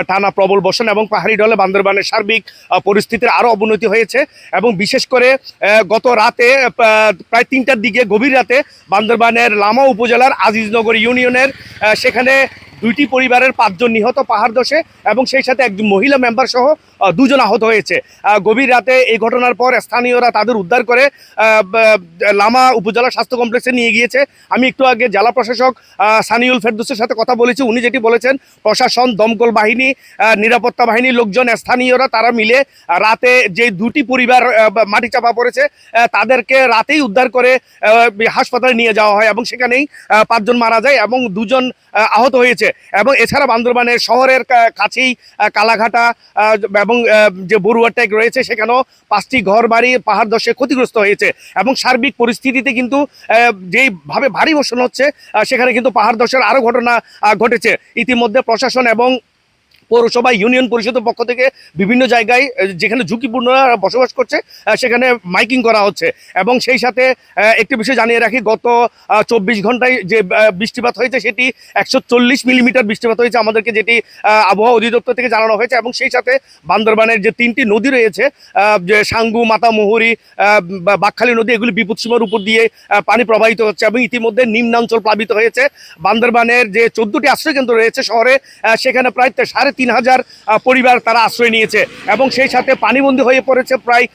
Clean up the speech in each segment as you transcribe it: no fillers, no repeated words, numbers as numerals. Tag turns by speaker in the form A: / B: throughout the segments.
A: টানা প্রবল বর্ষণ এবং পাহাড়ি ঢলে বান্দরবানের সার্বিক পরিস্থিতির আরও অবনতি হয়েছে এবং বিশেষ করে গত রাতে প্রায় ৩টার দিকে গভীর রাতে বান্দরবানের লামা উপজেলার আজিজনগর ইউনিয়নের সেখানে 2টি পরিবারের 5 জন নিহত পাহাড় ধসে এবং সেই সাথে একজন মহিলা মেম্বার সহ 2 জন আহত হয়েছে। গভীর রাতে এই ঘটনার পর স্থানীয়রা তাদের উদ্ধার করে লামা উপজেলা স্বাস্থ্য কমপ্লেক্সে নিয়ে গিয়েছে। আমি একটু আগে জেলা প্রশাসক সানিউল ফেরদৌসের সাথে কথা বলেছি। উনি যেটি বলেছেন, প্রশাসন, দমকল বাহিনী, নিরাপত্তা বাহিনীর লোকজন, স্থানীয়রা তারা মিলে রাতে যে 2টি পরিবার মাটি চাপা পড়েছে তাদেরকে রাতেই উদ্ধার করে হাসপাতালে নিয়ে যাওয়া হয় এবং সেখানেই 5 জন মারা যায় এবং 2 জন আহত হয়েছে। এবং এছাড়া বান্দরবানের শহরের কাছেই কালাঘাটা এবং যে বড়ুয়া ট্যাগ রয়েছে সেখানেও 5টি ঘর বাড়ি পাহাড় ধসে ক্ষতিগ্রস্ত হয়েছে এবং সার্বিক পরিস্থিতিতে কিন্তু যেইভাবে ভারী বর্ষণ হচ্ছে সেখানে কিন্তু পাহাড় ধসের আরও ঘটনা ঘটেছে। ইতিমধ্যে প্রশাসন এবং পৌরসভা, ইউনিয়ন পরিষদের পক্ষ থেকে বিভিন্ন জায়গায় যেখানে ঝুঁকিপূর্ণ বসবাস করছে সেখানে মাইকিং করা হচ্ছে এবং সেই সাথে একটি বিষয় জানিয়ে রাখি, গত 24 ঘন্টায় যে বৃষ্টিপাত হয়েছে সেটি 140 মিলিমিটার বৃষ্টিপাত হয়েছে আমাদেরকে, যেটি আবহাওয়া অধিদপ্তর থেকে জানানো হয়েছে। এবং সেই সাথে বান্দরবানের যে 3টি নদী রয়েছে, যে সাঙ্গু, মাতামুহুরী, বাকখালী নদী, এগুলি বিপদসীমার উপর দিয়ে পানি প্রবাহিত হচ্ছে এবং ইতিমধ্যে নিম্নাঞ্চল প্লাবিত হয়েছে। বান্দরবানের যে 14টি আশ্রয়কেন্দ্র রয়েছে শহরে, সেখানে প্রায় 3,500 পরিবার তারা আশ্রয় নিয়েছে এবং সেই সাথে পানিবন্দী হয়ে পড়েছে প্রায়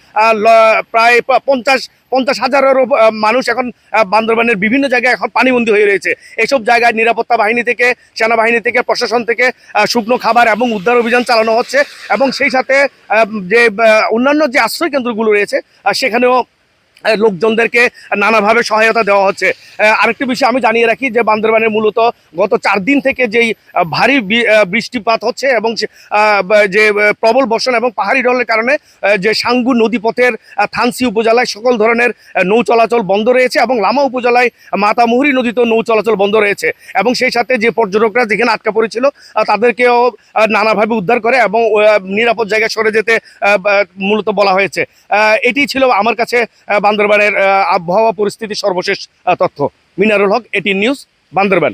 A: 50,000-এরও মানুষ এখন বান্দরবানের বিভিন্ন জায়গায় এখন পানিবন্দী হয়ে রয়েছে। এইসব জায়গায় নিরাপত্তা বাহিনী থেকে, সেনাবাহিনী থেকে, প্রশাসন থেকে শুকনো খাবার এবং উদ্ধার অভিযান চালানো হচ্ছে এবং সেই সাথে যে অন্যান্য যে আশ্রয় কেন্দ্রগুলো রয়েছে সেখানেও লোকজনদেরকে নানাভাবে সহায়তা দেওয়া হচ্ছে। আরেকটি বিষয় আমি জানিয়ে রাখি যে বান্দরবানের মূলত গত 4 দিন থেকে যেই ভারী বৃষ্টিপাত হচ্ছে এবং যে প্রবল বর্ষণ এবং পাহাড়ি ঢলের কারণে যে সাঙ্গু নদীপথের থানসি উপজেলায় সকল ধরনের নৌ চলাচল বন্ধ রয়েছে এবং লামা উপজেলায় মাতামুহুরী নদীতেও নৌ চলাচল বন্ধ রয়েছে এবং সেই সাথে যে পর্যটকরা যেখানে আটকা পড়েছিল তাদেরকেও নানাভাবে উদ্ধার করে এবং নিরাপদ জায়গায় সরে যেতে মূলত বলা হয়েছে। এটি ছিল আমার কাছে বান্দরবানের আবহাওয়া পরিস্থিতির সর্বশেষ তথ্য। মিনারুল হক, এটিএন নিউজ, বান্দরবান।